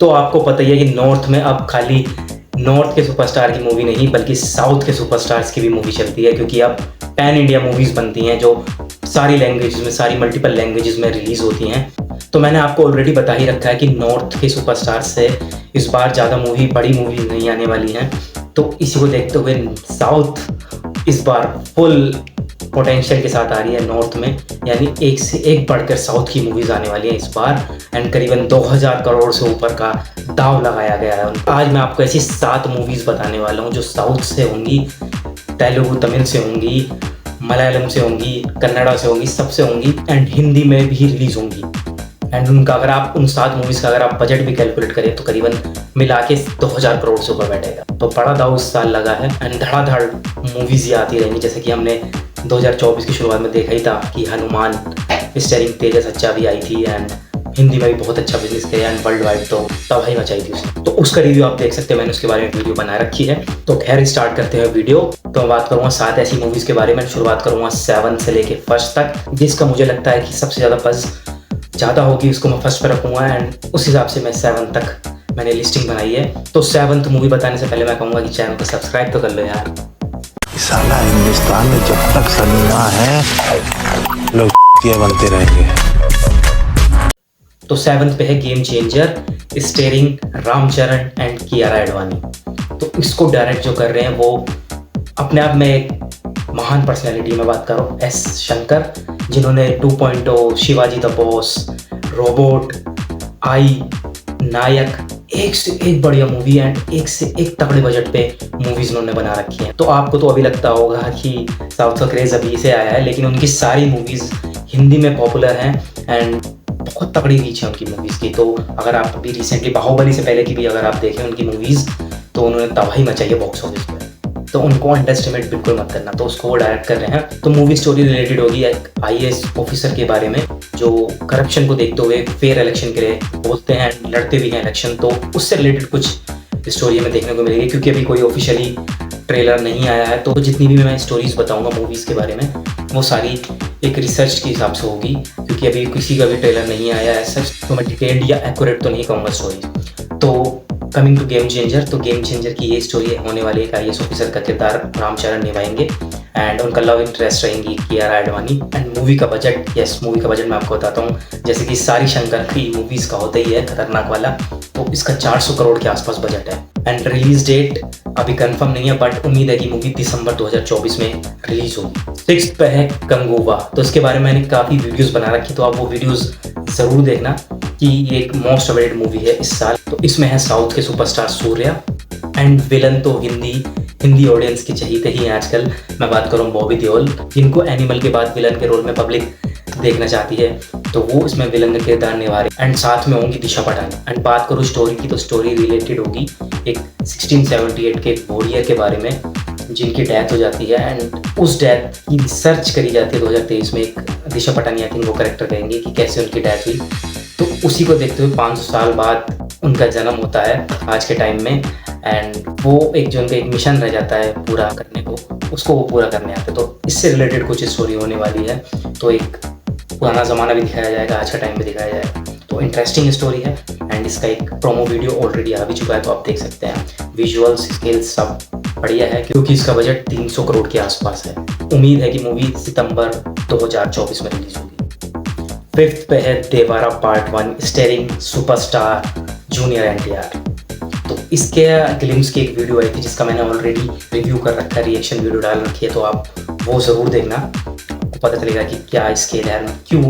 तो आपको पता ही है कि नॉर्थ में अब खाली नॉर्थ के सुपरस्टार की मूवी नहीं बल्कि साउथ के सुपरस्टार्स की भी मूवी चलती है, क्योंकि अब पैन इंडिया मूवीज़ बनती हैं जो सारी लैंग्वेजेस में, सारी मल्टीपल लैंग्वेजेस में रिलीज़ होती हैं। तो मैंने आपको ऑलरेडी बता ही रखा है कि नॉर्थ के सुपरस्टार से इस बार ज़्यादा बड़ी मूवी नहीं आने वाली हैं। तो इसी को देखते हुए साउथ इस बार फुल पोटेंशियल के साथ आ रही है नॉर्थ में, यानी एक से एक बढ़कर साउथ की मूवीज़ आने वाली हैं इस बार। एंड करीबन 2000 करोड़ से ऊपर का दाव लगाया गया है। आज मैं आपको ऐसी 7 मूवीज़ बताने वाला हूँ जो साउथ से होंगी, तेलुगु तमिल से होंगी, मलयालम से होंगी, कन्नड़ा से होंगी, सबसे होंगी एंड हिंदी में भी रिलीज़ होंगी। एंड उनका अगर आप उन 7 मूवीज़ का अगर आप बजट भी कैलकुलेट करें तो करीबन मिला के 2000 करोड़ से ऊपर बैठेगा। तो बड़ा दाव इस साल लगा है एंड धड़ाधड़ मूवीज़ ही आती रहेंगी। जैसे कि हमने 2024 की शुरुआत में देखा ही था कि हनुमान स्टारिंग तेजस अच्छा भी आई थी एंड हिंदी में भी बहुत अच्छा बिजनेस किया एंड वर्ल्ड वाइड तो तबाही मचाई थी उसने। तो उसका रिव्यू आप देख सकते हैं, मैंने उसके बारे में वीडियो बना रखी है। तो खैर स्टार्ट करते हैं वीडियो। तो मैं बात करूँगा 7 ऐसी मूवीज़ के बारे में। शुरुआत करूँगा 7 से लेके फर्स्ट तक, जिसका मुझे लगता है कि सबसे ज़्यादा बज़ ज़्यादा होगी उसको मैं फर्स्ट पे रखूँगा एंड उस हिसाब से मैं 7 तक मैंने लिस्टिंग बनाई है। तो 7th मूवी बताने से पहले मैं कहूँगा कि चैनल को सब्सक्राइब तो कर लो यार। साला हिंदुस्तान में जब तक सन्ना है लोग बनते रहेंगे। तो 7th पे है game changer, starring Ramcharan and Kiara Advani. तो इसको डायरेक्ट जो कर रहे हैं वो अपने आप में एक महान पर्सनैलिटी में बात करो, एस शंकर, जिन्होंने 2.0, शिवाजी द बॉस, रोबोट, आई, नायक, एक से एक बढ़िया मूवी एंड एक से एक तगड़े बजट पे मूवीज़ उन्होंने बना रखी हैं। तो आपको तो अभी लगता होगा कि साउथ का क्रेज़ अभी से आया है, लेकिन उनकी सारी मूवीज़ हिंदी में पॉपुलर हैं एंड बहुत तगड़ी रीच है उनकी मूवीज़ की। तो अगर आप अभी रिसेंटली बाहुबली से पहले की भी अगर आप देखें उनकी मूवीज़ तो उन्होंने तबाही मचाई है बॉक्स ऑफिस पर। तो उनको अंडरएस्टिमेट बिल्कुल मत करना। तो उसको वो डायरेक्ट कर रहे हैं। तो मूवी स्टोरी रिलेटेड होगी एक IAS ऑफिसर के बारे में जो करप्शन को देखते हुए फेयर इलेक्शन के लिए बोलते हैं, लड़ते भी हैं इलेक्शन। तो उससे रिलेटेड कुछ स्टोरी हमें देखने को मिलेगी, क्योंकि अभी कोई ऑफिशियली ट्रेलर नहीं आया है। तो जितनी भी मैं स्टोरीज बताऊंगा मूवीज़ के बारे में वो सारी एक रिसर्च के हिसाब से होगी, क्योंकि अभी किसी का भी ट्रेलर नहीं आया है सच। तो मैं डिटेल्ड या एक्यूरेट तो नहीं कहूँगा स्टोरी। तो कमिंग टू गेम चेंजर, तो गेम चेंजर की ये स्टोरी होने वाली एक IAS ऑफिसर का किरदार रामचरण निभाएंगे एंड उनका लव इंटरेस्ट रहेंगी कियारा एडवाणी। एंड मूवी का बजट, यस मूवी का बजट मैं आपको बताता हूँ, जैसे कि सारी शंकर की मूवीज़ का होता ही है खतरनाक वाला। तो इसका 400 करोड़ के आसपास बजट है एंड रिलीज डेट अभी कंफर्म नहीं है, बट उम्मीद है कि मूवी दिसंबर 2024 में रिलीज होगी। 6th पे है गंगूबा। तो इसके बारे में मैंने काफ़ी वीडियोस बना रखी, तो आप वो वीडियोस ज़रूर देखना कि ये एक मोस्ट अवेटेड मूवी है इस साल। तो इसमें है साउथ के सुपरस्टार सूर्या एंड विलन तो हिंदी ऑडियंस की चहीते ही हैं आजकल। मैं बात करूँ बॉबी देओल, जिनको एनिमल के बाद विलन के रोल में पब्लिक देखना चाहती है, तो वो इसमें विलन का किरदार निभा रहे एंड साथ में होंगी दिशा पटानी। एंड बात करूँ स्टोरी की, तो स्टोरी रिलेटेड होगी एक 1678 के वॉरियर के बारे में जिनकी डेथ हो जाती है एंड उस डेथ की रिसर्च करी जाती है 2023 में। एक दिशा पटानी आई थिंक वो कैरेक्टर कहेंगे कि कैसे उनकी डेथ हुई। तो उसी को देखते हुए 500 साल बाद उनका जन्म होता है आज के टाइम में एंड वो एक जो उनका एक मिशन रह जाता है पूरा करने को, उसको वो पूरा करने आते हैं। तो इससे रिलेटेड कुछ स्टोरी होने वाली है। तो एक पुराना ज़माना भी दिखाया जाएगा, आज का टाइम भी दिखाया जाएगा। तो इंटरेस्टिंग स्टोरी है एंड इसका एक प्रोमो वीडियो ऑलरेडी आ भी चुका है, तो आप देख सकते हैं। विजुअल्स स्किल्स सब बढ़िया है, क्योंकि इसका बजट 300 करोड़ के आसपास है। उम्मीद है कि मूवी सितंबर 2024 में रिलीज होगी। 5th पे है Devara part 1 steering superstar junior NTR। तो इसके ग्लिम्स की एक वीडियो आई थी जिसका मैंने ऑलरेडी रिव्यू कर रखा है, रिएक्शन वीडियो डाल रखी है, तो आप वो ज़रूर देखना। आपको पता चलेगा कि क्या स्केल है, क्यों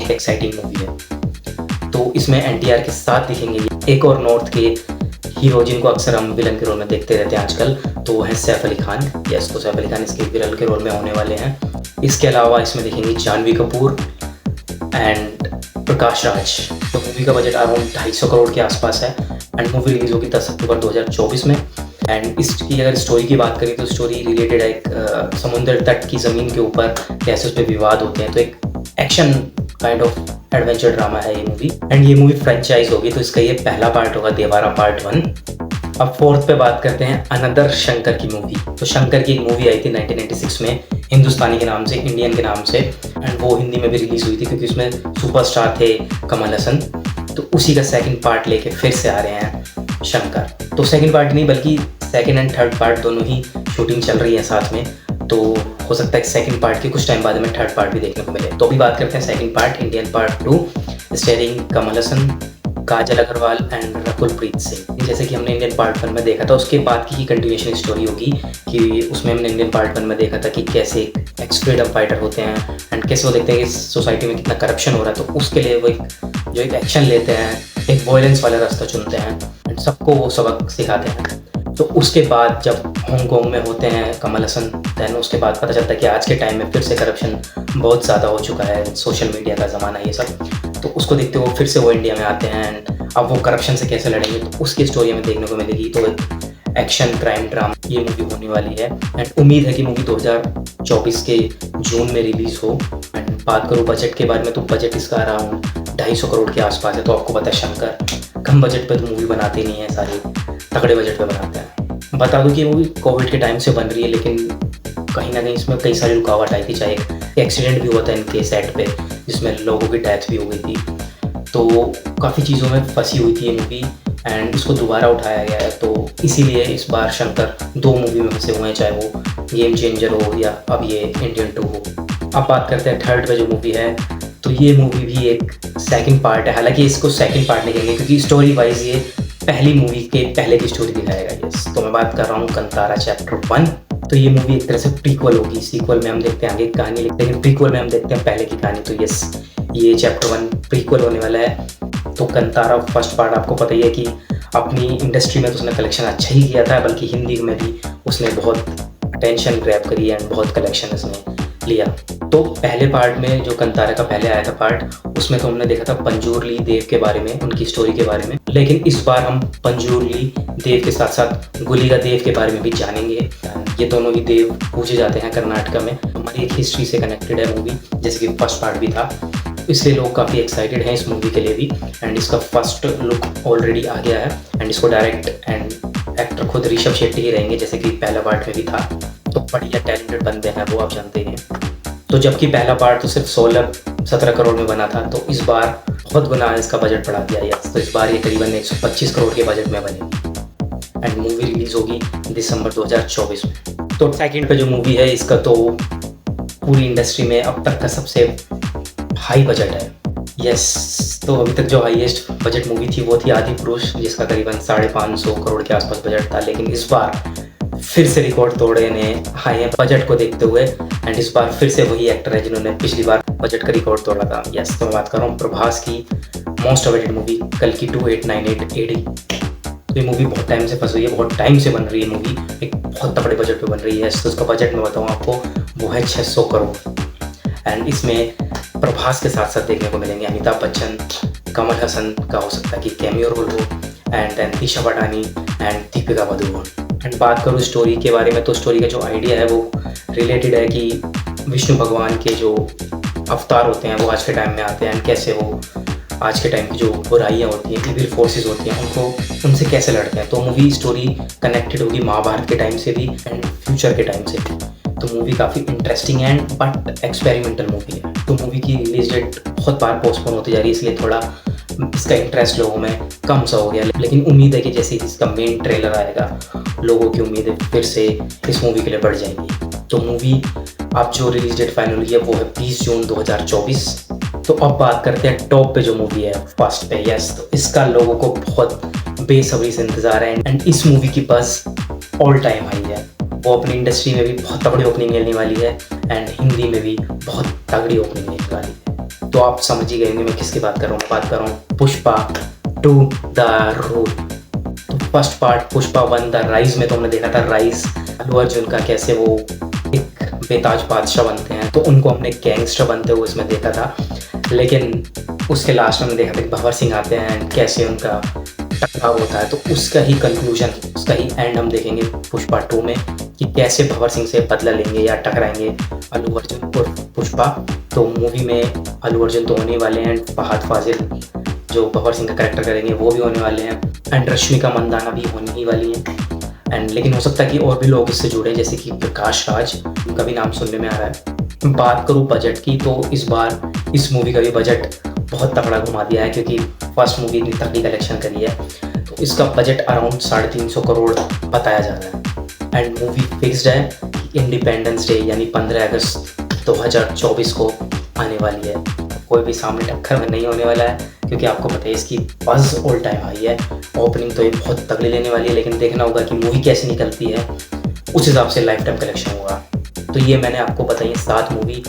एक एक्साइटिंग मूवी है। तो इसमें NTR के साथ दिखेंगे एक और नॉर्थ के हीरो जिनको अक्सर हम विलन के रोल में देखते रहते हैं आजकल, तो वो है सैफ अली खान। यस, तो सैफ अली खान इसके विलन के रोल में होने वाले हैं। इसके अलावा इसमें दिखेंगी जानवी कपूर एंड प्रकाश राज। तो मूवी का बजट अराउंड 250 करोड़ के आसपास है एंड मूवी रिलीज होगी 10 अक्टूबर 2024 में। एंड इसकी अगर स्टोरी की बात करें तो स्टोरी रिलेटेड है एक समुद्र तट की ज़मीन के ऊपर कैसे उस पर विवाद होते हैं। तो एक action kind of adventure drama है ये मूवी एंड ये मूवी फ्रेंचाइज होगी। तो इसका ये पहला पार्ट होगा देवारा पार्ट 1। अब 4th पे बात करते हैं अनदर शंकर की मूवी। तो शंकर की एक मूवी आई थी 1996 में हिंदुस्तानी के नाम से, इंडियन के नाम से, एंड वो हिंदी में भी रिलीज हुई थी क्योंकि उसमें सुपरस्टार थे कमल हसन तो उसी का सेकंड पार्ट लेके फिर से आ रहे हैं शंकर। तो सेकंड पार्ट नहीं बल्कि सेकंड एंड थर्ड पार्ट दोनों ही शूटिंग चल रही है साथ में, तो हो सकता है कि सेकंड पार्ट के कुछ टाइम बाद में थर्ड पार्ट भी देखने को मिले। तो अभी बात करते हैं second part, Indian part 2, starring Kamal Haasan, Kajal Aggarwal and Rakul Preet Singh. जैसे कि हमने इंडियन पार्ट 1 में देखा था, उसके बाद की कंटिन्यूशन स्टोरी होगी कि उसमें हमने इंडियन पार्ट 1 में देखा था कि कैसे एक्स फ्रीडम फाइटर होते हैं एंड कैसे वो देखते हैं कि सोसाइटी में कितना करप्शन हो रहा है, तो उसके लिए वो एक एक्शन लेते हैं, एक वायलेंस वाला रास्ता चुनते हैं एंड सबको वो सबक सिखाते हैं। तो उसके बाद जब हांगकांग में होते हैं कमल हसन, दैन उसके बाद पता चलता है कि आज के टाइम में फिर से करप्शन बहुत ज़्यादा हो चुका है, सोशल मीडिया का ज़माना ये सब। तो उसको देखते हुए फिर से वो इंडिया में आते हैं एंड अब वो करप्शन से कैसे लड़ेंगे, तो उसकी स्टोरी हमें देखने को मिलेगी। तो एक एक्शन क्राइम ड्रामा ये मूवी होने वाली है एंड उम्मीद है कि मूवी 2024 के जून में रिलीज़ हो। एंड बात करूँ बजट के बारे में, तो बजट इसका अराउंड 250 करोड़ के आसपास है। तो आपको पता है शंकर कम बजट पे तो मूवी बनाते नहीं है, सारी तगड़े बजट पे बनाते हैं। बता दूं कि ये मूवी कोविड के टाइम से बन रही है, लेकिन कहीं ना कहीं इसमें कई सारी रुकावट आई थी। चाहे एक एक्सीडेंट भी हुआ था इनके सेट पे जिसमें लोगों की डेथ भी हो गई थी, तो काफ़ी चीज़ों में फंसी हुई थी ये मूवी एंड इसको दोबारा उठाया गया है। तो इसीलिए इस बार शंकर 2 मूवी में फंसे हुए हैं, चाहे वो गेम चेंजर हो या अब ये इंडियन 2 हो। अब बात करते हैं थर्ड पे जो मूवी है, तो ये मूवी भी एक सेकंड पार्ट है। हालांकि इसको सेकंड पार्ट नहीं कहेंगे क्योंकि स्टोरी वाइज ये पहली मूवी के पहले की स्टोरी दिखाएगा। यस, तो मैं बात कर रहा हूँ कंतारा चैप्टर 1। तो ये मूवी एक तरह से प्रीक्वल होगी, सीक्वल में हम देखते हैं आगे की कहानी, लेकिन प्रीक्वल में हम देखते हैं पहले की कहानी। तो यस, ये चैप्टर 1 प्रीक्वल होने वाला है। तो कंतारा फर्स्ट पार्ट आपको पता ही है कि अपनी इंडस्ट्री में तो उसने कलेक्शन अच्छा ही किया था, बल्कि हिंदी में भी उसने बहुत अटेंशन ग्रैब करी एंड बहुत कलेक्शन उसने लिया। तो पहले पार्ट में जो कंतारा का पहले आया था पार्ट, उसमें तो हमने देखा था पंजूरली देव के बारे में, उनकी स्टोरी के बारे में, लेकिन इस बार हम पंजूरली देव के साथ साथ गुलिका देव के बारे में भी जानेंगे। ये दोनों ही देव पूजे जाते हैं कर्नाटक में। हमारी एक हिस्ट्री से कनेक्टेड है मूवी, जैसे कि फर्स्ट पार्ट भी था, इसलिए लोग काफ़ी एक्साइटेड हैं इस मूवी के लिए भी। एंड इसका फर्स्ट लुक ऑलरेडी आ गया है एंड इसको डायरेक्ट एंड एक्टर खुद ऋषभ शेट्टी ही रहेंगे, जैसे कि पहला पार्ट में भी था। तो बढ़िया टैलेंटेड बंदे हैं वो, आप जानते हैं। तो जबकि पहला पार्ट तो सिर्फ 16-17 करोड़ में बना था, तो इस बार बहुत गुना इसका बजट बढ़ा दिया है। तो इस बार ये करीबन 125 करोड़ के बजट में बने एंड मूवी रिलीज होगी दिसंबर 2024 में। तो सेकंड पे जो मूवी है इसका तो पूरी इंडस्ट्री में अब तक का सबसे हाई बजट है। यस, तो अभी तक जो हाईएस्ट बजट मूवी थी वो थी आदि पुरुष, जिसका करीबन 550 करोड़ के आसपास बजट था। लेकिन इस बार फिर से रिकॉर्ड तोड़े ने हाई है बजट को देखते हुए एंड इस बार फिर से वही एक्टर है जिन्होंने पिछली बार बजट का रिकॉर्ड तोड़ा था। यस, तो मैं बात कर रहा हूँ प्रभास की मोस्ट अवेटेड मूवी कल्कि 2898 AD। तो ये मूवी बहुत टाइम से फंस रही है, बहुत टाइम से बन रही है मूवी, एक बहुत तगड़े बजट पे बन रही है। तो उसका बजट मैं बताऊँ आपको, वो है 600 करोड़ एंड इसमें प्रभास के साथ साथ देखने को मिलेंगे अमिताभ बच्चन, कमल हसन का हो सकता है कि कैमियो रोल हो and Disha Patani and Deepika Padukone. And बात करूँ स्टोरी के बारे में, तो स्टोरी का जो आइडिया है वो रिलेटेड है कि विष्णु भगवान के जो अवतार होते हैं वो आज के टाइम में आते हैं एंड कैसे वो आज के टाइम की जो बुराइयाँ होती हैं, इविल फोर्सेस होती हैं, उनसे कैसे लड़ते हैं। तो मूवी स्टोरी कनेक्टेड होगी महाभारत के टाइम से भी एंड फ्यूचर के टाइम से भी। तो मूवी काफ़ी interesting and but experimental movie है। तो मूवी की रिलीज डेट बहुत बार पोस्टपोन होती जा रही है, इसलिए थोड़ा इसका इंटरेस्ट लोगों में कम सा हो गया। लेकिन उम्मीद है कि जैसे ही इसका मेन ट्रेलर आएगा, लोगों की उम्मीदें फिर से इस मूवी के लिए बढ़ जाएंगी। तो मूवी अब जो रिलीज डेट फाइनल हुई है वो है 20 जून 2024। तो अब बात करते हैं टॉप पे जो मूवी है फर्स्ट पे। यस, तो इसका लोगों को बहुत बेसब्री से इंतजार है एंड इस मूवी की बस ऑल टाइम हाई है। वो अपनी इंडस्ट्री में भी बहुत तगड़ी ओपनिंग मिलने वाली है एंड हिंदी में भी बहुत तगड़ी ओपनिंग मिलने वाली है। तो आप समझ ही गए होंगे मैं किसकी बात कर रहा हूँ। बात कर रहा हूँ पुष्पा 2 द रूल। तो first part Pushpa 1 the rise में तो हमने देखा था राइज अल्लू अर्जुन का, कैसे वो एक बेताज बादशाह बनते हैं, तो उनको हमने गैंगस्टर बनते हुए इसमें देखा था। लेकिन उसके लास्ट में हमने देखा था कि भंवर सिंह आते हैं एंड कैसे उनका टकराव होता है। तो उसका ही कंक्लूजन, उसका ही एंड हम देखेंगे पुष्पा 2 में कि कैसे भंवर सिंह से बदला लेंगे या टकराएंगे अल्लू अर्जुन और पुष्पा। तो मूवी में अल्लू अर्जुन तो होने वाले हैं, फहद फाजिल जो भंवर सिंह का कैरेक्टर करेंगे वो भी होने वाले हैं एंड रश्मिका मंदाना भी होने ही वाली हैं एंड लेकिन हो सकता है कि और भी लोग इससे जुड़े, जैसे कि प्रकाश राज, उनका भी नाम सुनने में आ रहा है। बात करूँ बजट की, तो इस बार इस मूवी का भी बजट बहुत तगड़ा घुमा दिया है, क्योंकि फर्स्ट मूवी इतनी तगड़ी कलेक्शन करी है। तो इसका बजट अराउंड 350 करोड़ बताया जा रहा है। एंड मूवी फिक्स्ड है कि इंडिपेंडेंस डे यानी 15 अगस्त 2024 को आने वाली है। कोई भी सामने टक्कर में नहीं होने वाला है, क्योंकि आपको पता है इसकी बज़ ऑल टाइम हाई है। ओपनिंग तो ये बहुत तगड़ी लेने वाली है, लेकिन देखना होगा कि मूवी कैसी निकलती है, उस हिसाब से लाइफ टाइम कलेक्शन होगा। तो ये मैंने आपको बताई 7 मूवी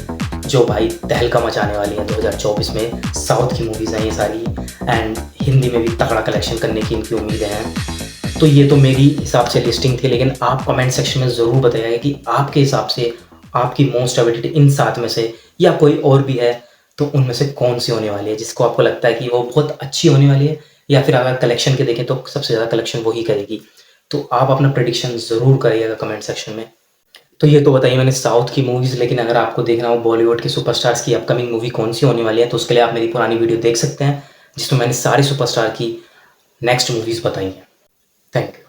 जो भाई तहलका मचाने वाली है 2024 में। साउथ की मूवीज़ हैं ये सारी, एंड हिंदी में भी तगड़ा कलेक्शन करने की इनकी उम्मीदें हैं। तो ये तो मेरी हिसाब से लिस्टिंग थी, लेकिन आप कमेंट सेक्शन में ज़रूर बताइएगा कि आपके हिसाब से आपकी मोस्ट अवेटेड इन 7 में से या कोई और भी है, तो उनमें से कौन सी होने वाली है जिसको आपको लगता है कि वो बहुत अच्छी होने वाली है, या फिर अगर कलेक्शन के देखें तो सबसे ज़्यादा कलेक्शन वही करेगी। तो आप अपना प्रेडिक्शन ज़रूर करिएगा कमेंट सेक्शन में। तो ये तो बताइए मैंने साउथ की मूवीज़, लेकिन अगर आपको देखना हो बॉलीवुड के सुपरस्टार्स की अपकमिंग मूवी कौन सी होने वाली है, तो उसके लिए आप मेरी पुरानी वीडियो देख सकते हैं, जिसमें मैंने सारे सुपरस्टार की नेक्स्ट मूवीज़ बताई हैं। Thank you.